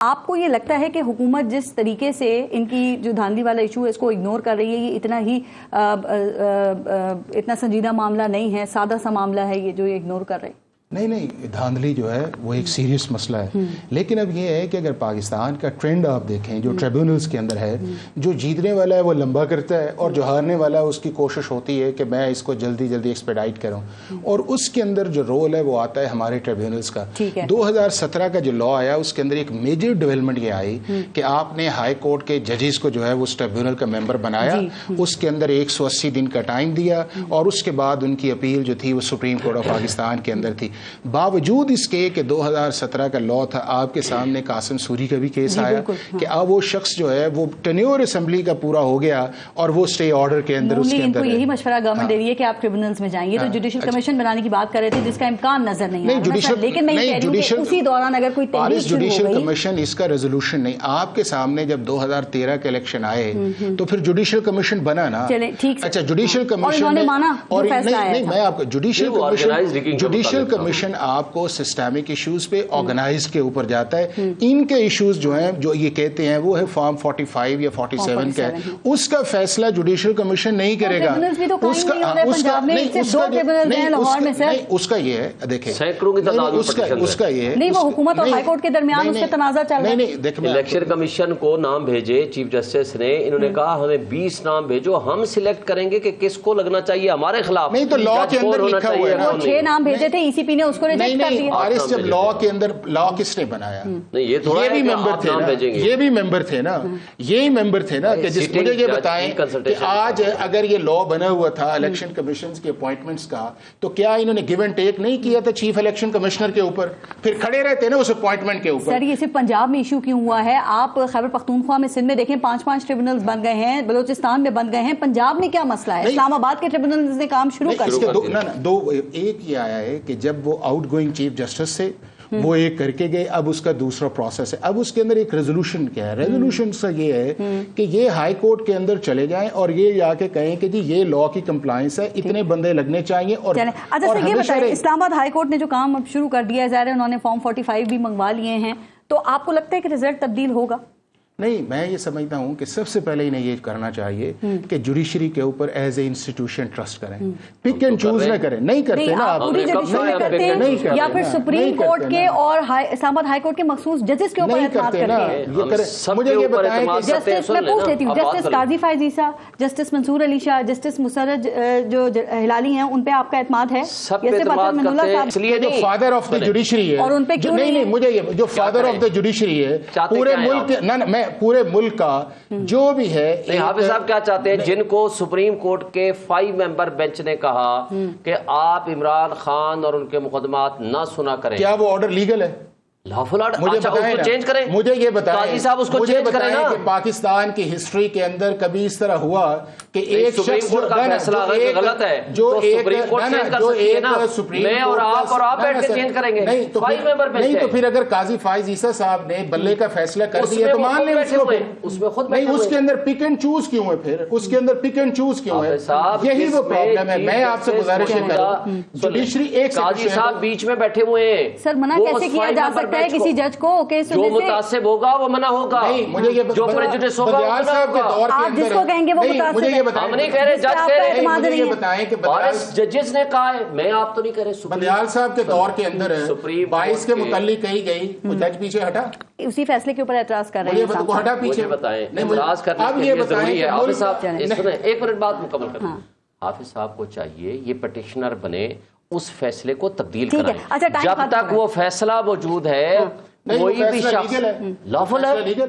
آپ کو یہ لگتا ہے کہ حکومت جس طریقے سے ان کی جو دھاندلی والا ایشو ہے اس کو اگنور کر رہی ہے، یہ اتنا سنجیدہ معاملہ نہیں ہے، سادہ سا معاملہ ہے یہ جو یہ اگنور کر رہے ہیں؟ نہیں، دھاندلی جو ہے وہ ایک سیریس مسئلہ ہے، لیکن اب یہ ہے کہ اگر پاکستان کا ٹرینڈ آپ دیکھیں جو ٹریبیونلز کے اندر ہے، جو جیتنے والا ہے وہ لمبا کرتا ہے اور جو ہارنے والا ہے اس کی کوشش ہوتی ہے کہ میں اس کو جلدی ایکسپیڈائٹ کروں، اور اس کے اندر جو رول ہے وہ آتا ہے ہمارے ٹریبیونلز کا۔ 2017 کا جو لا آیا اس کے اندر ایک میجر ڈیولپمنٹ یہ آئی کہ آپ نے ہائی کورٹ کے ججز کو جو ہے وہ اس ٹریبیونل کا ممبر بنایا، اس کے اندر 180 دن کا ٹائم دیا، اور اس کے بعد ان کی اپیل جو تھی وہ سپریم کورٹ آف پاکستان کے اندر تھی۔ باوجود اس کے کہ 2017 کا لا تھا، آپ کے سامنے قاسم سوری کا بھی کیس آیا کہ اب وہ شخص جو ہے وہ ٹینیور اسمبلی کا پورا ہو گیا اور وہ اسٹے آرڈر کے اندر اس کے اندر یہی مشورہ گورنمنٹ دے رہی ہے کہ آپ ٹریبونلز میں جائیں۔ یہ تو جوڈیشل کمیشن بنانے کی بات کر رہے تھے جس کا امکان نظر نہیں آ رہا، لیکن میں یہ کہہ رہی ہوں کہ اسی دوران اگر کوئی تحریک شروع ہو گئی۔ جوڈیشل کمیشن اس کا ریزولوشن نہیں، آپ کے سامنے جب 2013 کے الیکشن آئے تو پھر جوڈیشل کمیشن بنا نا۔ اچھا، جوڈیشل کمیشن نہیں، میں آپ کو جوڈیشل کمیشن آپ کو سسٹمک ایشوز پہ آرگنائز کے اوپر جاتا ہے۔ ان کے ایشوز جو ہیں جو یہ کہتے ہیں وہ ہے فارم 45 یا 47 کا ہے، اس کا فیصلہ جوڈیشل کمیشن نہیں کرے گا۔ اس کا یہ ہے، دیکھیں اس کا یہ ہے نہیں، وہ حکومت اور ہائی کورٹ کے درمیان اس پہ تنازع چل رہا ہے۔ الیکشن کمیشن کو نام بھیجے چیف جسٹس نے، انہوں نے کہا ہمیں 20 نام بھیجو، ہم سلیکٹ کریں گے کہ کس کو لگنا چاہیے ہمارے خلاف۔ نہیں تو لا کے اندر لکھا ہوا ہے نا، 6 نام بھیجے تھے، ای سی پی نے اس کو ریجیکٹ کر دیا۔ جب لا کے اندر لا کس نے بنایا؟ یہ بھی ممبر تھے نا، یہ بھی ممبر تھے نا، یہی ممبر تھے نا کہ جس مجھے یہ بتائیں کہ آج اگر یہ لا بنا ہوا تھا الیکشن کمیشنز کے اپوائنٹمنٹس کا، تو کیا انہوں نے گیو اینڈ ٹیک نہیں کیا تھا چیف الیکشن کمشنر کے اوپر؟ پھر کھڑے رہتے نا اس اپوائنٹمنٹ کے اوپر۔ سر یہ صرف پنجاب میں ایشو کیوں ہوا ہے؟ آپ خیبر پختونخوا میں، سندھ میں دیکھیں 5 ٹریبونلز بن گئے ہیں، بلوچستان میں بن گئے ہیں، پنجاب میں کیا مسئلہ ہے؟ اسلام آباد کے ٹریبونلز نے کام شروع کر دیا۔ ایک یہ آیا ہے کہ جب وہ آؤٹ گوئنگ چیف جسٹس سے وہ ایک کر کے گئے، اب اس کا دوسرا پروسیس ہے، اب اس کے اندر ایک ریزولوشن کیا ہے؟ ریزولوشن سے یہ ہے کہ یہ ہائی کورٹ کے اندر چلے جائیں اور یہ جا کے کہیں کہ جی یہ لا کی کمپلائنس ہے، اتنے بندے لگنے چاہیے۔ اور اچھا سر یہ بتائیں، اسلام آباد ہائی کورٹ نے جو کام اب شروع کر دیا ہے، ظاہر ہے انہوں نے فارم 45 بھی منگوا لیے ہیں، تو آپ کو لگتا ہے کہ رزلٹ تبدیل ہوگا؟ نہیں، میں یہ سمجھتا ہوں کہ سب سے پہلے انہیں یہ کرنا چاہیے کہ جوڈیشری کے اوپر ایز اے انسٹیٹیوشن ٹرسٹ کریں، پک اینڈ چوز نہ کریں۔ نہیں کرتے نا آپ، یا پھر سپریم کورٹ کے اور اسلام آباد ہائی کورٹ کے مخصوص ججز کے اوپر اعتماد کرتے ہیں۔ مجھے یہ بتائیں کہ جسٹس، میں پوچھ لیتی ہوں، جسٹس قاضی فائز عیسیٰ، جسٹس منصور علی شاہ، جسٹس مسرج جو ہلالی ہیں، ان پہ آپ کا اعتماد ہے؟ جو فادر آف دا جوڈیشری ہے، اور ان پہ کیوں نہیں؟ مجھے جو فادر آف دا جوڈیشری ہے پورے ملک پورے ملک کا جو بھی ہے۔ حافظ صاحب کیا چاہتے ہیں جن کو سپریم کورٹ کے 5 ممبر بینچ نے کہا کہ آپ عمران خان اور ان کے مقدمات نہ سنا کریں، کیا وہ آرڈر لیگل ہے؟ مجھے یہ بتائیں کہ پاکستان کی ہسٹری کے اندر کبھی اس طرح ہوا کہ ایک شخص غلط ہے جو نہیں، تو پھر اگر قاضی فائز عیسیٰ صاحب نے بلے کا فیصلہ کر دیا تو مان لیں اس کو۔ نہیں، اس کے اندر پک اینڈ چوز کیوں ہے؟ پھر اس کے اندر پک اینڈ چوز کیوں ہے؟ یہی وہ پرابلم ہے۔ میں آپ سے گزارش کروں، جوڈیشری ایک قاضی صاحب بیچ میں بیٹھے ہوئے ہیں، سر منع کیسے کیا جا سکتا ہے کسی جج کو کہ جو متعصب ہوگا وہ منع ہوگا، جو پریجوڈس ہوگا آپ جس کو کہیں گے وہ متعصب ہے۔ ہم نہیں کہہ رہے، جج کہہ رہے ہیں، ججز نے کہا ہے، میں آپ تو نہیں کہہ رہے۔ بندیال صاحب کے دور کے اندر 22 کے متعلق کہی گئی، وہ جج پیچھے ہٹا، اسی فیصلے کے اوپر اعتراض کر رہے ہیں۔ ہٹا پیچھے، بتائیں اعتراض کرنے کے لیے ضروری ہے حافظ صاحب، ایک منٹ بات مکمل کریں۔ حافظ صاحب کو چاہیے یہ پٹیشنر بنے، اس فیصلے کو تبدیل کرائیں، جب تک وہ فیصلہ موجود ہے کوئی بھی شخص لافل ہے۔